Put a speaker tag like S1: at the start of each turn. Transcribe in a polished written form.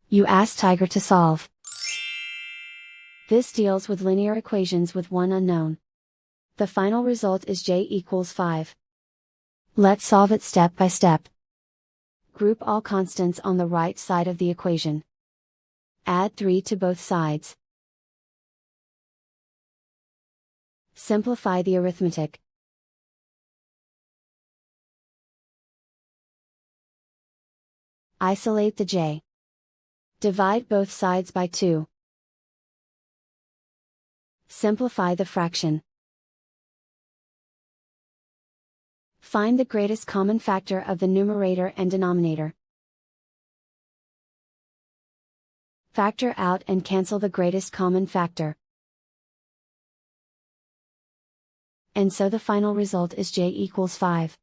S1: You ask Tiger to solve. This deals with linear equations with one unknown. The final result is j equals 5. Let's solve it step by step. Group all constants on the right side of the equation. Add 3 to both sides. Simplify the arithmetic. Isolate the j. Divide both sides by 2. Simplify the fraction. Find the greatest common factor of the numerator and denominator. Factor out and cancel the greatest common factor. And so the final result is j equals 5.